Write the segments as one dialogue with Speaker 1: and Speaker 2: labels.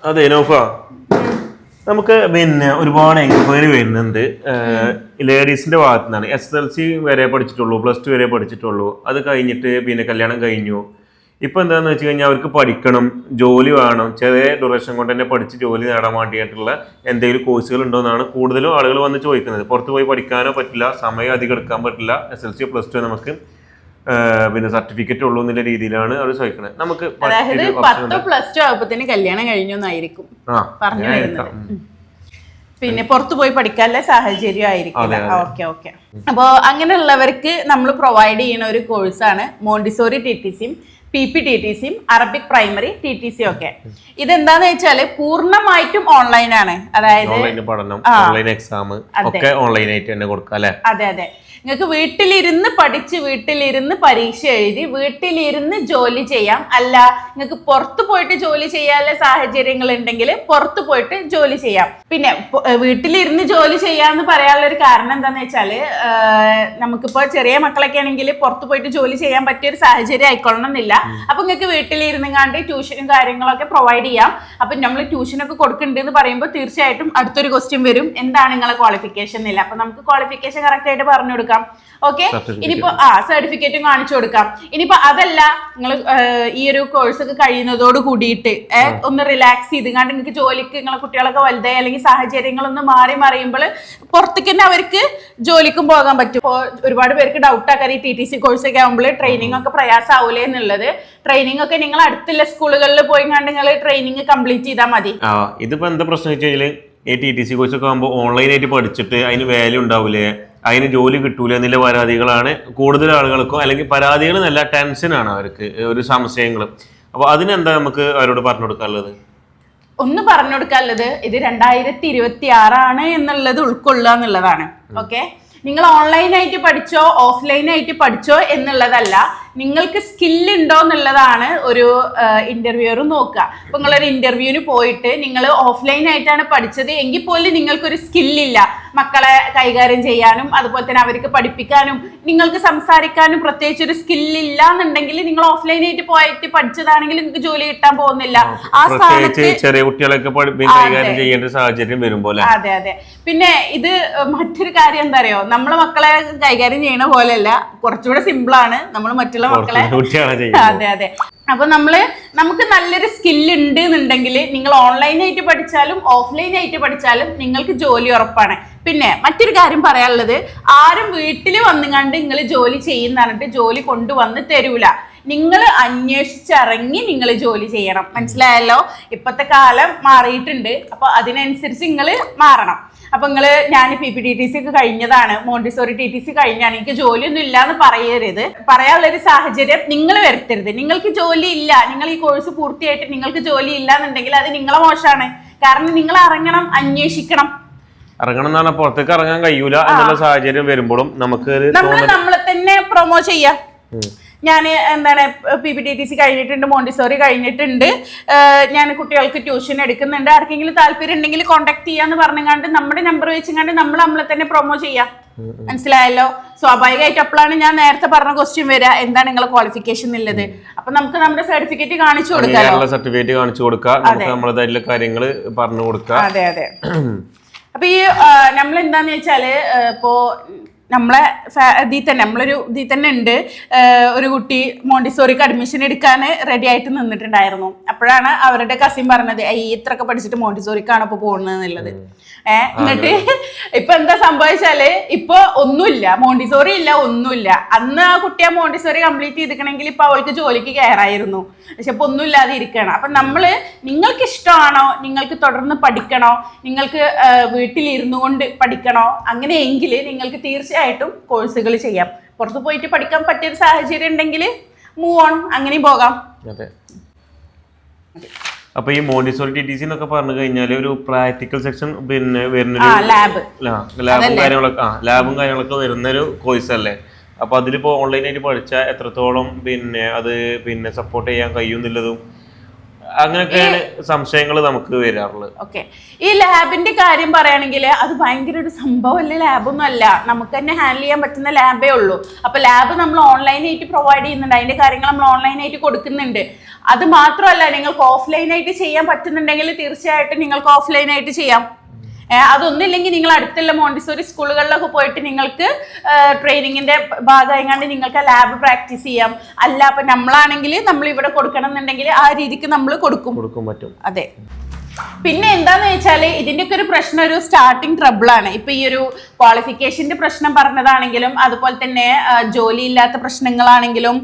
Speaker 1: അതെ നോഫ, നമുക്ക് പിന്നെ ഒരുപാട് എൻക്വയറി വരുന്നുണ്ട് ലേഡീസിന്റെ ഭാഗത്തു നിന്നാണ്. SSLC വരെ പഠിച്ചിട്ടുള്ളൂ, +2 വരെ പഠിച്ചിട്ടുള്ളൂ, അത് കഴിഞ്ഞിട്ട് പിന്നെ കല്യാണം കഴിഞ്ഞു. ഇപ്പൊ എന്താന്ന് വെച്ച് കഴിഞ്ഞാൽ അവർക്ക് പഠിക്കണം, ജോലി വേണം, ചെറിയ ഡ്യൂറേഷൻ കൊണ്ട് തന്നെ പഠിച്ച് ജോലി നേടാൻ വേണ്ടിയിട്ടുള്ള എന്തെങ്കിലും കോഴ്സുകൾ ഉണ്ടോ എന്നാണ് കൂടുതലും ആളുകൾ വന്ന് ചോദിക്കുന്നത്. പുറത്ത് പോയി പഠിക്കാനോ പറ്റില്ല, സമയം അധികം എടുക്കാൻ പറ്റില്ല, SSLC +2 നമുക്ക് പിന്നെ സർട്ടിഫിക്കറ്റ് ഉള്ളൂ എന്നുള്ള രീതിയിലാണ് അവർ ചോദിക്കുന്നത്. നമുക്ക്
Speaker 2: അതായത് 10+2 ആകുമ്പത്തിന് കല്യാണം കഴിഞ്ഞൊന്നായിരിക്കും പറഞ്ഞു വരുന്നത്. പിന്നെ പുറത്തു പോയി പഠിക്കാനുള്ള സാഹചര്യം ആയിരിക്കില്ല. ഓക്കെ. അപ്പോൾ അങ്ങനെയുള്ളവർക്ക് നമ്മൾ പ്രൊവൈഡ് ചെയ്യുന്ന ഒരു കോഴ്സാണ് മോണ്ടിസോറി TTCയും PPTTCയും അറബിക് പ്രൈമറി TTC ഒക്കെ. ഇതെന്താന്ന് വെച്ചാല് പൂർണ്ണമായിട്ടും ഓൺലൈനാണ്. അതായത്
Speaker 1: പഠനം, ഓൺലൈൻ എക്സാം ഒക്കെ ഓൺലൈനായിട്ട് തന്നെ കൊടുക്കാം അല്ലേ?
Speaker 2: അതെ. നിങ്ങൾക്ക് വീട്ടിലിരുന്ന് പഠിച്ച് വീട്ടിലിരുന്ന് പരീക്ഷ എഴുതി വീട്ടിലിരുന്ന് ജോലി ചെയ്യാം. അല്ല നിങ്ങൾക്ക് പുറത്തു പോയിട്ട് ജോലി ചെയ്യാനുള്ള സാഹചര്യങ്ങൾ ഉണ്ടെങ്കിൽ പുറത്തു പോയിട്ട് ജോലി ചെയ്യാം. പിന്നെ വീട്ടിലിരുന്ന് ജോലി ചെയ്യാന്ന് പറയാനുള്ള ഒരു കാരണം എന്താന്ന് വെച്ചാല് നമുക്കിപ്പോ ചെറിയ മക്കളൊക്കെ ആണെങ്കിൽ പുറത്തു പോയിട്ട് ജോലി ചെയ്യാൻ പറ്റിയ ഒരു സാഹചര്യം ആയിക്കൊള്ളണം എന്നില്ല. അപ്പൊ നിങ്ങൾക്ക് വീട്ടിലിരുന്നുകാണ്ട് ട്യൂഷനും കാര്യങ്ങളൊക്കെ പ്രൊവൈഡ് ചെയ്യാം. അപ്പൊ നമ്മൾ ട്യൂഷനൊക്കെ കൊടുക്കുന്നുണ്ട് എന്ന് പറയുമ്പോൾ തീർച്ചയായിട്ടും അടുത്തൊരു ക്വസ്റ്റ്യൻ വരും, എന്താണ് നിങ്ങളെ ക്വാളിഫിക്കേഷൻ എന്നില്ല. അപ്പൊ നമുക്ക് ക്വാളിഫിക്കേഷൻ കറക്റ്റ് ആയിട്ട് പറഞ്ഞു കൊടുക്കാം. ഓക്കെ, ഇനിയിപ്പോ സർട്ടിഫിക്കറ്റും കാണിച്ചു കൊടുക്കാം. ഇനിയിപ്പോ അതല്ല, നിങ്ങൾ ഈ ഒരു കോഴ്സ് ഒക്കെ കഴിയുന്നതോട് കൂടിയിട്ട് ഒന്ന് റിലാക്സ് ചെയ്തുകൊണ്ട് നിങ്ങൾക്ക് ജോലിക്ക് നിങ്ങളെ കുട്ടികളൊക്കെ വലുതായി അല്ലെങ്കിൽ സാഹചര്യങ്ങളൊന്ന് മറിയുമ്പോൾ പുറത്തേക്ക് തന്നെ അവർക്ക് ജോലിക്കും പോകാൻ പറ്റും. ഇപ്പോൾ ഒരുപാട് പേർക്ക് ഡൗട്ട് ആക്കാൻ ഈ TTC കോഴ്സ് ഒക്കെ ആകുമ്പോൾ ട്രെയിനിങ് ഒക്കെ പ്രയാസമാവൂലേ എന്നുള്ളത്. ട്രെയിനിങ് ഒക്കെ നിങ്ങൾ അടുത്തുള്ള സ്കൂളുകളിൽ പോയി കണ്ട് നിങ്ങൾ ട്രെയിനിങ് കംപ്ലീറ്റ് ചെയ്താൽ മതി.
Speaker 1: ഇതിപ്പോ എന്താ പ്രശ്നം വെച്ച് കഴിഞ്ഞാൽ ഈ TTC കോഴ്സ് ഒക്കെ ആകുമ്പോൾ ഓൺലൈനായിട്ട് പഠിച്ചിട്ട് അതിന് വാല്യൂ ഉണ്ടാവില്ലേ, അതിന് ജോലി കിട്ടൂല എന്നുള്ള പരാതികളാണ് കൂടുതൽ ആളുകൾക്കും. അല്ലെങ്കിൽ പരാതികൾ നല്ല ടെൻഷനാണ് അവർക്ക്, ഒരു സംശയങ്ങൾ. അപ്പൊ അതിനെന്താ നമുക്ക് അവരോട് പറഞ്ഞു കൊടുക്കാനുള്ളത്?
Speaker 2: ഒന്ന് പറഞ്ഞു കൊടുക്കാനുള്ളത്, ഇത് 2026 എന്നുള്ളത് ഉൾക്കൊള്ളുക എന്നുള്ളതാണ്. ഓക്കെ, നിങ്ങൾ ഓൺലൈനായിട്ട് പഠിച്ചോ ഓഫ്ലൈനായിട്ട് പഠിച്ചോ എന്നുള്ളതല്ല, നിങ്ങൾക്ക് സ്കില്ല് ഉണ്ടോ എന്നുള്ളതാണ് ഒരു ഇന്റർവ്യൂർ നോക്കുക. അപ്പൊ നിങ്ങളൊരു ഇന്റർവ്യൂവിന് പോയിട്ട് നിങ്ങൾ ഓഫ്ലൈൻ ആയിട്ടാണ് പഠിച്ചത് എങ്കിൽ പോലും നിങ്ങൾക്കൊരു സ്കില്ലില്ല മക്കളെ കൈകാര്യം ചെയ്യാനും അതുപോലെ തന്നെ അവർക്ക് പഠിപ്പിക്കാനും നിങ്ങൾക്ക് സംസാരിക്കാനും പ്രത്യേകിച്ച് ഒരു സ്കില്ലില്ല എന്നുണ്ടെങ്കിൽ നിങ്ങൾ ഓഫ്ലൈനായിട്ട് പോയിട്ട് പഠിച്ചതാണെങ്കിൽ നിങ്ങൾക്ക് ജോലി കിട്ടാൻ പോകുന്നില്ല. ആ സ്ഥാനത്ത്
Speaker 1: ചെറിയ കുട്ടികളൊക്കെ കൈകാര്യം ചെയ്യേണ്ട സാഹചര്യം വരുമ്പോൾ
Speaker 2: അതെ. പിന്നെ ഇത് മറ്റൊരു കാര്യം എന്താ അറിയോ, നമ്മളെ മക്കളെ കൈകാര്യം ചെയ്യണ പോലെയല്ല, കുറച്ചുകൂടെ സിമ്പിൾ ആണ്. നമ്മൾ മറ്റുള്ള മക്കളെ അതെ. അപ്പൊ നമുക്ക് നല്ലൊരു സ്കില്ല് ഉണ്ട് എന്നുണ്ടെങ്കിൽ നിങ്ങൾ ഓൺലൈനായിട്ട് പഠിച്ചാലും ഓഫ്ലൈനായിട്ട് പഠിച്ചാലും നിങ്ങൾക്ക് ജോലി ഉറപ്പാണ്. പിന്നെ മറ്റൊരു കാര്യം പറയാനുള്ളത്, ആരും വീട്ടിൽ വന്നുകൊണ്ട് നിങ്ങൾ ജോലി ചെയ്യുന്ന പറഞ്ഞിട്ട് ജോലി കൊണ്ടുവന്ന് തരൂല. നിങ്ങൾ അന്വേഷിച്ചിറങ്ങി നിങ്ങൾ ജോലി ചെയ്യണം. മനസ്സിലായല്ലോ? ഇപ്പോഴത്തെ കാലം മാറിയിട്ടുണ്ട്. അപ്പൊ അതിനനുസരിച്ച് നിങ്ങൾ മാറണം. അപ്പൊ ഞാൻ PPTTC ഒക്കെ കഴിഞ്ഞതാണ്, മോണ്ടിസോറി TTC കഴിഞ്ഞാണ്, എനിക്ക് ജോലിയൊന്നും ഇല്ലാന്ന് പറയരുത്. പറയാനുള്ളൊരു സാഹചര്യം നിങ്ങൾ വരുത്തരുത്. നിങ്ങൾക്ക് ജോലി ഇല്ല, നിങ്ങൾ ഈ കോഴ്സ് പൂർത്തിയായിട്ട് നിങ്ങൾക്ക് ജോലി ഇല്ല എന്നുണ്ടെങ്കിൽ അത് നിങ്ങളെ മോശമാണ്. കാരണം നിങ്ങൾ ഇറങ്ങണം, അന്വേഷിക്കണം.
Speaker 1: ഇറങ്ങണം എന്ന് പറഞ്ഞാൽ പുറത്തേക്ക് ഇറങ്ങാൻ കഴിയൂല എന്നുള്ള സാഹചര്യം വരുമ്പോഴും നമുക്ക്
Speaker 2: നമ്മളെ തന്നെ പ്രൊമോ ചെയ്യാം. ഞാൻ PPTTC കഴിഞ്ഞിട്ടുണ്ട്, മോണ്ടിസോറി കഴിഞ്ഞിട്ടുണ്ട്, ഞാൻ കുട്ടികൾക്ക് ട്യൂഷൻ എടുക്കുന്നുണ്ട്, ആർക്കെങ്കിലും താല്പര്യം ഉണ്ടെങ്കിൽ കോൺടാക്ട് ചെയ്യാന്ന് പറഞ്ഞുകൊണ്ട് നമ്മുടെ നമ്പർ വെച്ചുകൊണ്ട് നമ്മളെ തന്നെ പ്രൊമോ ചെയ്യാം. മനസ്സിലായല്ലോ? സ്വാഭാവികമായിട്ട് അപ്പോഴാണ് ഞാൻ നേരത്തെ പറഞ്ഞ ക്വസ്റ്റ്യൻ വരിക, എന്താണ് നിങ്ങളെ ക്വാളിഫിക്കേഷൻ എന്നുള്ളത്. അപ്പൊ നമുക്ക് നമ്മുടെ സർട്ടിഫിക്കറ്റ് കാണിച്ചു കൊടുക്കാം,
Speaker 1: സർട്ടിഫിക്കറ്റ് കാണിച്ചു കൊടുക്കാം, നമ്മളതായിട്ടുള്ള കാര്യങ്ങൾ പറഞ്ഞു കൊടുക്കാം.
Speaker 2: അതെ. അപ്പൊ ഈ നമ്മൾ എന്താന്ന് വെച്ചാല് ഇപ്പോ നമ്മളെ ഇതിൽ തന്നെ ഉണ്ട് ഒരു കുട്ടി മോണ്ടിസോറിക്ക് അഡ്മിഷൻ എടുക്കാൻ റെഡി ആയിട്ട് നിന്നിട്ടുണ്ടായിരുന്നു. അപ്പോഴാണ് അവരുടെ കസിൻ പറഞ്ഞത്, ഇത്രയൊക്കെ പഠിച്ചിട്ട് മോണ്ടിസോറിക്കാണ് ഇപ്പൊ പോകുന്നത് എന്നുള്ളത്. എന്നിട്ട് ഇപ്പൊ എന്താ സംഭവിച്ചാല് ഇപ്പൊ ഒന്നുമില്ല, മോണ്ടിസോറി ഇല്ല, ഒന്നുമില്ല. അന്ന് ആ കുട്ടി ആ മോണ്ടിസോറി കംപ്ലീറ്റ് ചെയ്തിക്കണമെങ്കിൽ ഇപ്പൊ അവൾക്ക് ജോലിക്ക് കയറായിരുന്നു. പക്ഷെ ഇപ്പൊ ഒന്നുമില്ലാതെ ഇരിക്കണം. അപ്പൊ നിങ്ങൾക്ക് ഇഷ്ടമാണോ, നിങ്ങൾക്ക് തുടർന്ന് പഠിക്കണോ, നിങ്ങൾക്ക് വീട്ടിലിരുന്നു കൊണ്ട് പഠിക്കണോ, അങ്ങനെയെങ്കിൽ നിങ്ങൾക്ക് തീർച്ചയായിട്ടും കോഴ്സുകൾ ചെയ്യാം. പുറത്തു പോയിട്ട് പഠിക്കാൻ പറ്റിയൊരു സാഹചര്യം ഉണ്ടെങ്കിൽ മൂവ് ഓൺ, അങ്ങനെയും പോകാം.
Speaker 1: അപ്പൊ ഈ മോണ്ടിസോറി TTC എന്നൊക്കെ പറഞ്ഞു കഴിഞ്ഞാൽ ഒരു പ്രാക്ടിക്കൽ സെക്ഷൻ പിന്നെ വരുന്ന ലാബും കാര്യങ്ങളൊക്കെ വരുന്നൊരു കോഴ്സ് അല്ലേ? അപ്പൊ അതിലിപ്പോ ഓൺലൈനായിട്ട് പഠിച്ചാൽ എത്രത്തോളം പിന്നെ അത് പിന്നെ സപ്പോർട്ട് ചെയ്യാൻ കഴിയുന്നില്ലതും അങ്ങനെയൊക്കെയാണ് സംശയങ്ങൾ നമുക്ക് വരാറുള്ളത്.
Speaker 2: ഓക്കെ, ഈ ലാബിന്റെ കാര്യം പറയുകയാണെങ്കിൽ അത് ഭയങ്കര ഒരു സംഭവമല്ലേ, ലാബൊന്നും അല്ല, നമുക്ക് തന്നെ ഹാൻഡിൽ ചെയ്യാൻ പറ്റുന്ന ലാബേ ഉള്ളൂ. അപ്പൊ ലാബ് നമ്മൾ ഓൺലൈനായിട്ട് പ്രൊവൈഡ് ചെയ്യുന്നുണ്ട്, അതിന്റെ കാര്യങ്ങൾ നമ്മൾ ഓൺലൈനായിട്ട് കൊടുക്കുന്നുണ്ട്. അത് മാത്രമല്ല നിങ്ങൾക്ക് ഓഫ്ലൈനായിട്ട് ചെയ്യാൻ പറ്റുന്നുണ്ടെങ്കിൽ തീർച്ചയായിട്ടും നിങ്ങൾക്ക് ഓഫ്ലൈനായിട്ട് ചെയ്യാം. അതൊന്നുമില്ലെങ്കിൽ നിങ്ങൾ അടുത്തുള്ള മോണ്ടിസോറി സ്കൂളുകളിലൊക്കെ പോയിട്ട് നിങ്ങൾക്ക് ട്രെയിനിങ്ങിന്റെ ഭാഗമായിക്കാണ്ട് നിങ്ങൾക്ക് ലാബ് പ്രാക്ടീസ് ചെയ്യാം. അല്ല അപ്പൊ നമ്മളാണെങ്കിൽ നമ്മൾ ഇവിടെ കൊടുക്കണം എന്നുണ്ടെങ്കിൽ ആ രീതിക്ക് നമ്മൾ കൊടുക്കും
Speaker 1: പറ്റും.
Speaker 2: അതെ. പിന്നെ എന്താന്ന് വെച്ചാല് ഇതിന്റെയൊക്കെ ഒരു പ്രശ്നം ഒരു സ്റ്റാർട്ടിങ് ട്രബിൾ ആണ്. ഇപ്പൊ ഈ ഒരു ക്വാളിഫിക്കേഷന്റെ പ്രശ്നം പറഞ്ഞതാണെങ്കിലും അതുപോലെ തന്നെ ജോലി ഇല്ലാത്ത പ്രശ്നങ്ങളാണെങ്കിലും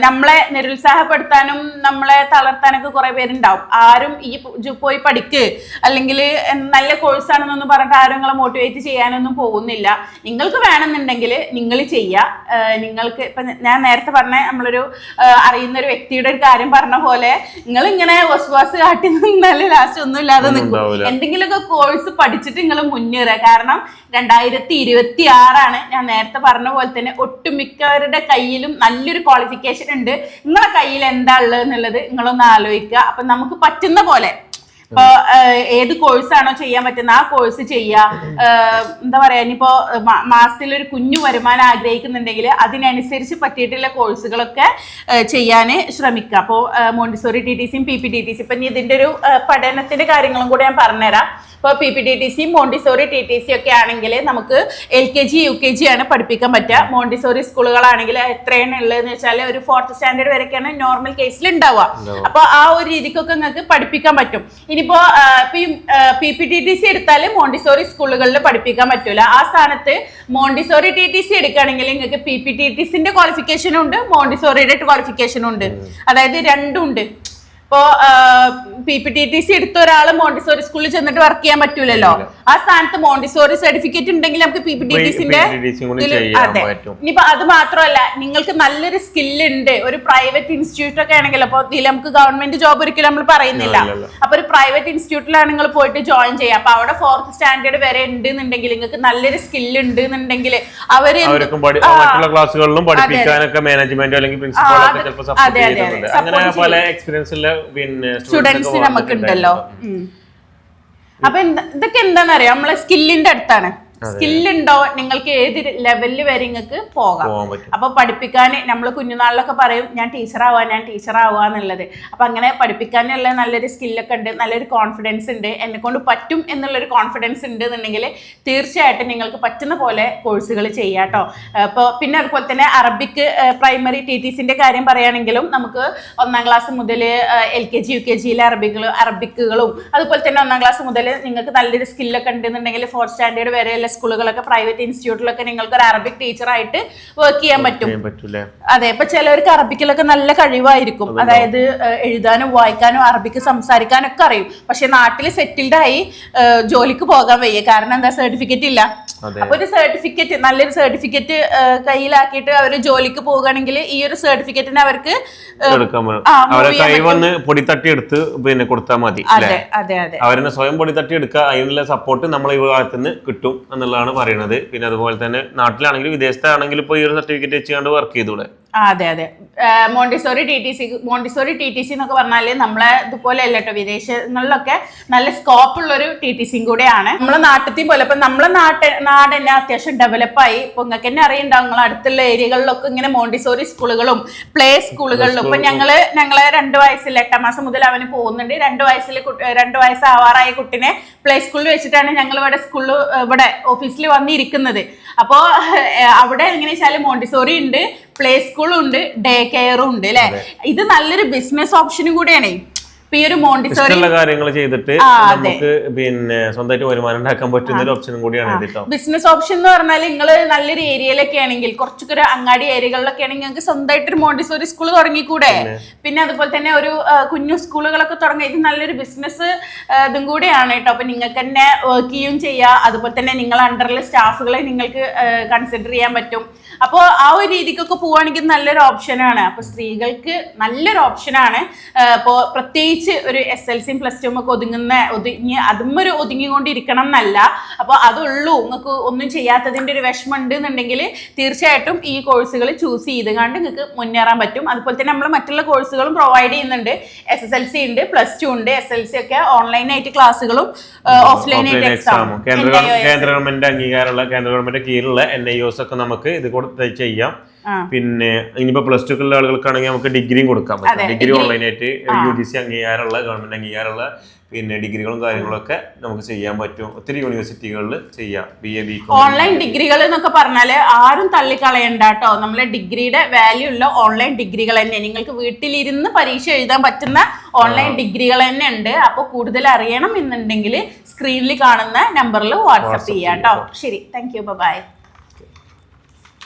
Speaker 2: നമ്മളെ നിരുത്സാഹപ്പെടുത്താനും നമ്മളെ തളർത്താനൊക്കെ കുറെ പേരുണ്ടാവും. ആരും ഈ പോയി പഠിക്ക് അല്ലെങ്കിൽ നല്ല കോഴ്സാണെന്നൊന്നും പറഞ്ഞിട്ട് ആരും നിങ്ങളെ മോട്ടിവേറ്റ് ചെയ്യാനൊന്നും പോകുന്നില്ല. നിങ്ങൾക്ക് വേണമെന്നുണ്ടെങ്കിൽ നിങ്ങൾ ചെയ്യുക. നിങ്ങൾക്ക് ഇപ്പൊ ഞാൻ നേരത്തെ പറഞ്ഞ നമ്മളൊരു അറിയുന്ന ഒരു വ്യക്തിയുടെ ഒരു കാര്യം പറഞ്ഞ പോലെ നിങ്ങൾ ഇങ്ങനെ വസ്വാസ് കാട്ടി നിന്നാൽ ലാസ്റ്റ് ഒന്നും ഇല്ലാതെ നിൽക്കും. എന്തെങ്കിലുമൊക്കെ കോഴ്സ് പഠിച്ചിട്ട് നിങ്ങൾ മുന്നേറുക. കാരണം 2026 ഞാൻ നേരത്തെ പറഞ്ഞ പോലെ തന്നെ ഒട്ടുമിക്കവരുടെ കയ്യിലും നല്ലൊരു ക്വാളിഫിക്കേഷൻ ഉണ്ട്. നിങ്ങളെ കയ്യിൽ എന്താ ഉള്ളത് എന്നുള്ളത് നിങ്ങളൊന്ന് ആലോചിക്കുക. അപ്പൊ നമുക്ക് പറ്റുന്ന പോലെ ഇപ്പൊ ഏത് കോഴ്സാണോ ചെയ്യാൻ പറ്റുന്ന ആ കോഴ്സ് ചെയ്യുക. എന്താ പറയാ, ഇനിയിപ്പോ മാസത്തിൽ ഒരു കുഞ്ഞു വരുമാനം ആഗ്രഹിക്കുന്നുണ്ടെങ്കിൽ അതിനനുസരിച്ച് പറ്റിയിട്ടുള്ള കോഴ്സുകളൊക്കെ ചെയ്യാൻ ശ്രമിക്കുക. അപ്പോൾ മോണ്ടിസോറി TTCയും PPTTC ഇപ്പൊ ഇനി ഇതിന്റെ ഒരു പഠനത്തിന്റെ കാര്യങ്ങളും കൂടെ ഞാൻ പറഞ്ഞുതരാം. ഇപ്പോൾ PPTTC മോണ്ടിസോറി TTC ഒക്കെ ആണെങ്കിൽ നമുക്ക് LKG UKG ആണ് പഠിപ്പിക്കാൻ പറ്റുക. മോണ്ടിസോറി സ്കൂളുകളാണെങ്കിൽ എത്രയാണ് ഉള്ളതെന്ന് വെച്ചാൽ ഒരു 4th സ്റ്റാൻഡേർഡ് വരെയൊക്കെയാണ് നോർമൽ കേസിൽ ഉണ്ടാവുക. അപ്പോൾ ആ ഒരു രീതിക്കൊക്കെ നിങ്ങൾക്ക് പഠിപ്പിക്കാൻ പറ്റും. ഇനിയിപ്പോ PPTTC എടുത്താൽ മോണ്ടിസോറി സ്കൂളുകളിൽ പഠിപ്പിക്കാൻ പറ്റൂല. ആ സ്ഥാനത്ത് മോണ്ടിസോറി TTC എടുക്കുകയാണെങ്കിൽ നിങ്ങൾക്ക് PPTTCന്റെ ക്വാളിഫിക്കേഷനും ഉണ്ട്, മോണ്ടിസോറിയുടെ ക്വാളിഫിക്കേഷനും ഉണ്ട്. അതായത് രണ്ടും ഉണ്ട്. ഇപ്പോ PPTTC എടുത്ത ഒരാൾ മോണ്ടിസോറി സ്കൂളിൽ ചെന്നിട്ട് വർക്ക് ചെയ്യാൻ പറ്റൂലല്ലോ. ആ സ്ഥാനത്ത് മോണ്ടിസോറി സർട്ടിഫിക്കറ്റ് ഉണ്ടെങ്കിൽ നമുക്ക് PPTTCന്റെ അതെ. ഇനിയിപ്പോ അത് മാത്രമല്ല, നിങ്ങൾക്ക് നല്ലൊരു സ്കില്ലുണ്ട്, ഒരു പ്രൈവറ്റ് ഇൻസ്റ്റിറ്റ്യൂട്ട് ഒക്കെ ആണെങ്കിൽ, അപ്പൊ ഇതിൽ നമുക്ക് ഗവൺമെന്റ് ജോബ് ഒരിക്കലും നമ്മൾ പറയുന്നില്ല. അപ്പൊ ഒരു പ്രൈവറ്റ് ഇൻസ്റ്റിറ്റ്യൂട്ടിലാണ് നിങ്ങൾ പോയിട്ട് ജോയിൻ ചെയ്യുക. അപ്പൊ അവിടെ 4th സ്റ്റാൻഡേർഡ് വരെ ഉണ്ട് എന്നുണ്ടെങ്കിൽ നിങ്ങൾക്ക് നല്ലൊരു സ്കില്ല് ഉണ്ട് എന്നുണ്ടെങ്കിൽ
Speaker 1: മറ്റുള്ള ക്ലാസ്സുകളിലും പഠിപ്പിക്കാനൊക്കെ മാനേജ്മെന്റ് അല്ലെങ്കിൽ പ്രിൻസിപ്പൽ ചിലപ്പോൾ സപ്പോർട്ട് ചെയ്യുന്നുണ്ട്. അങ്ങനെ പല എക്സ്പീരിയൻസ് ഉള്ള പിന്നെ
Speaker 2: സ്റ്റുഡൻസ് നമുക്ക് ഉണ്ടല്ലോ. അപ്പൊ ഇതൊക്കെ എന്താണെന്നറിയാം, നമ്മളെ സ്കില്ലിന്റെ അടുത്താണ്. സ്കില്ലുണ്ടോ നിങ്ങൾക്ക് ഏത് ലെവലിൽ വരെ നിങ്ങൾക്ക് പോകാം. അപ്പൊ പഠിപ്പിക്കാൻ നമ്മൾ കുഞ്ഞുനാളിലൊക്കെ പറയും ഞാൻ ടീച്ചറാവുക എന്നുള്ളത്. അപ്പൊ അങ്ങനെ പഠിപ്പിക്കാനുള്ള നല്ലൊരു സ്കില്ലൊക്കെ ഉണ്ട്, നല്ലൊരു കോൺഫിഡൻസ് ഉണ്ട്, എന്നെ കൊണ്ട് പറ്റും എന്നുള്ളൊരു കോൺഫിഡൻസ് ഉണ്ട് എന്നുണ്ടെങ്കിൽ തീർച്ചയായിട്ടും നിങ്ങൾക്ക് പറ്റുന്ന പോലെ കോഴ്സുകൾ ചെയ്യാം കേട്ടോ. അപ്പോൾ പിന്നെ അതുപോലെ തന്നെ അറബിക് പ്രൈമറി TTCന്റെ കാര്യം പറയുകയാണെങ്കിലും നമുക്ക് 1ാം ക്ലാസ് മുതൽ LKG UKGയിലെ അറബിക്കുകളും അതുപോലെ തന്നെ 1ാം ക്ലാസ് മുതൽ നിങ്ങൾക്ക് നല്ലൊരു സ്കില്ലൊക്കെ ഉണ്ടെന്നുണ്ടെങ്കിൽ 4th സ്റ്റാൻഡേർഡ് വരെ സ്കൂളുകളൊക്കെ പ്രൈവറ്റ് ഇൻസ്റ്റിറ്റ്യൂട്ടിലൊക്കെ നിങ്ങൾക്ക് ഒരു അറബിക് ടീച്ചറായിട്ട് വർക്ക് ചെയ്യാൻ പറ്റും. അതെ, ഇപ്പൊ ചിലവർക്ക് അറബിക്കിലൊക്കെ നല്ല കഴിവായിരിക്കും. അതായത് എഴുതാനും വായിക്കാനും അറബിക്ക് സംസാരിക്കാനും ഒക്കെ അറിയും. പക്ഷെ നാട്ടിൽ സെറ്റിൽഡ് ആയി ജോലിക്ക് പോകാൻ വയ്യ. കാരണം എന്താ, സർട്ടിഫിക്കറ്റ് ഇല്ല. അപ്പൊ ഒരു സർട്ടിഫിക്കറ്റ്, നല്ലൊരു സർട്ടിഫിക്കറ്റ് കയ്യിലാക്കിയിട്ട് അവർ ജോലിക്ക് പോകുകയാണെങ്കിൽ ഈ ഒരു സർട്ടിഫിക്കറ്റിന് അവർക്ക്
Speaker 1: പൊടിത്തട്ടി എടുത്ത് പിന്നെ കൊടുത്താൽ മതി. അവരെ സ്വയം പൊടിത്തട്ടി എടുക്കുക, അതിനുള്ള സപ്പോർട്ട് നമ്മളെ ഈ ഭാഗത്തുനിന്ന് കിട്ടും എന്നുള്ളതാണ് പറയുന്നത്. പിന്നെ അതുപോലെ തന്നെ നാട്ടിലാണെങ്കിലും വിദേശത്താണെങ്കിലും ഇപ്പോൾ ഈ ഒരു സർട്ടിഫിക്കറ്റ് വെച്ചുകൊണ്ട് വർക്ക് ചെയ്തൂടെ.
Speaker 2: അതെ അതെ. മോണ്ടിസോറി TTC എന്നൊക്കെ പറഞ്ഞാല് നമ്മളെ ഇതുപോലെ അല്ല കേട്ടോ, വിദേശങ്ങളിലൊക്കെ നല്ല സ്കോപ്പ് ഉള്ള ഒരു TTCയും കൂടെയാണ്. നമ്മളെ നാട്ടിൽ പോലെ ഇപ്പൊ നമ്മളെ നാട് തന്നെ അത്യാവശ്യം ഡെവലപ്പായി. ഇപ്പൊ നിങ്ങൾക്ക് തന്നെ അറിയുണ്ടാവും, നിങ്ങൾ അടുത്തുള്ള ഏരിയകളിലൊക്കെ ഇങ്ങനെ മോണ്ടിസോറി സ്കൂളുകളും പ്ലേ സ്കൂളുകളിലും. ഇപ്പൊ ഞങ്ങളെ 2 വയസ്സിൽ 8ാം മാസം മുതൽ അവന് പോകുന്നുണ്ട്. 2 വയസ്സാവാറായ കുട്ടിനെ പ്ലേ സ്കൂളിൽ വെച്ചിട്ടാണ് ഞങ്ങൾ ഇവിടെ ഓഫീസിൽ വന്നിരിക്കുന്നത്. അപ്പോൾ അവിടെ എങ്ങനെ വെച്ചാൽ മോണ്ടിസോറി ഉണ്ട്, പ്ലേ സ്കൂളും ഉണ്ട്, ഡേ കെയറും ഉണ്ട് അല്ലെ. ഇത് നല്ലൊരു ബിസിനസ് ഓപ്ഷനും കൂടെയാണ്. ഈ ഒരു മോണ്ടിസോറി
Speaker 1: കാര്യങ്ങൾ ചെയ്തിട്ട് നമുക്ക് പിന്നെ സ്വന്തമായിട്ട് വരുമാനം ഉണ്ടാക്കാൻ പറ്റുന്ന ഒരു ഓപ്ഷനും കൂടിയാണ് ഇത്.
Speaker 2: ബിസിനസ് ഓപ്ഷൻ എന്ന് പറഞ്ഞാൽ നിങ്ങൾ നല്ലൊരു ഏരിയയിലൊക്കെ ആണെങ്കിൽ, കുറച്ചൊക്കെ ഒരു അങ്ങാടി ഏരിയകളിലൊക്കെ ആണെങ്കിൽ നിങ്ങൾക്ക് സ്വന്തമായിട്ട് ഒരു മോണ്ടിസോറി സ്കൂൾ തുടങ്ങിക്കൂടെ. പിന്നെ അതുപോലെ തന്നെ ഒരു കുഞ്ഞു സ്കൂളുകളൊക്കെ തുടങ്ങി. ഇത് നല്ലൊരു ബിസിനസ് ഇതും കൂടെയാണ് കേട്ടോ. അപ്പൊ നിങ്ങൾക്ക് തന്നെ വർക്ക് ചെയ്യും ചെയ്യാം. അതുപോലെ തന്നെ നിങ്ങൾ അണ്ടറിലെ സ്റ്റാഫുകളെ നിങ്ങൾക്ക് കൺസിഡർ ചെയ്യാൻ പറ്റും. അപ്പോൾ ആ ഒരു രീതിക്കൊക്കെ പോവുകയാണെങ്കിൽ നല്ലൊരു ഓപ്ഷനാണ്. അപ്പൊ സ്ത്രീകൾക്ക് നല്ലൊരു ഓപ്ഷനാണ്. ഇപ്പോൾ പ്രത്യേകിച്ച് ഒരു SLCയും +2 ഒക്കെ ഒതുങ്ങിക്കൊണ്ടിരിക്കണം എന്നല്ല. അപ്പൊ അതുള്ളൂ, നിങ്ങൾക്ക് ഒന്നും ചെയ്യാത്തതിന്റെ ഒരു വിഷമം ഉണ്ട് എന്നുണ്ടെങ്കിൽ തീർച്ചയായിട്ടും ഈ കോഴ്സുകൾ ചൂസ് ചെയ്തുകൊണ്ട് നിങ്ങൾക്ക് മുന്നേറാൻ പറ്റും. അതുപോലെ തന്നെ നമ്മൾ മറ്റുള്ള കോഴ്സുകളും പ്രൊവൈഡ് ചെയ്യുന്നുണ്ട്. SSLC ഉണ്ട്, +2 ഉണ്ട്. SLC ഒക്കെ ഓൺലൈനായിട്ട് ക്ലാസ്സുകളും ഓഫ്ലൈനായിട്ട് എക്സാമും.
Speaker 1: കേന്ദ്ര ഗവൺമെന്റ് അംഗീകാരമുള്ള കേന്ദ്ര ഗവൺമെന്റ് കീഴിലുള്ള NIOS ഒക്കെ നമുക്ക് ഇത് കൂടെ ചെയ്യാം. പിന്നെ ഇനിയിപ്പോ പ്ലസ് ടു ഉള്ള ആളുകൾക്കാണെങ്കിൽ നമുക്ക് ഡിഗ്രിയും കൊടുക്കാൻ പറ്റും. ഡിഗ്രി ഓൺലൈനായിട്ട് UGC അംഗീകാരമുള്ള ഗവൺമെന്റ് അംഗീകാരമുള്ള പിന്നെ ഡിഗ്രികളും കാര്യങ്ങളൊക്കെ നമുക്ക് ചെയ്യാൻ പറ്റും. ഒത്തിരി യൂണിവേഴ്സിറ്റികളിൽ ചെയ്യാം. BA BCom
Speaker 2: ഓൺലൈൻ ഡിഗ്രികൾ എന്നൊക്കെ പറഞ്ഞാൽ ആരും തള്ളിക്കളയണ്ട കേട്ടോ. നമ്മളെ ഡിഗ്രിയുടെ വാല്യൂ ഉള്ള ഓൺലൈൻ ഡിഗ്രികൾ തന്നെ, നിങ്ങൾക്ക് വീട്ടിലിരുന്ന് പരീക്ഷ എഴുതാൻ പറ്റുന്ന ഓൺലൈൻ ഡിഗ്രികൾ തന്നെ ഉണ്ട്. അപ്പോൾ കൂടുതൽ അറിയണം എന്നുണ്ടെങ്കിൽ സ്ക്രീനിൽ കാണുന്ന നമ്പറിൽ വാട്സപ്പ് ചെയ്യാം കേട്ടോ. ശരി, താങ്ക് യു, ബൈ.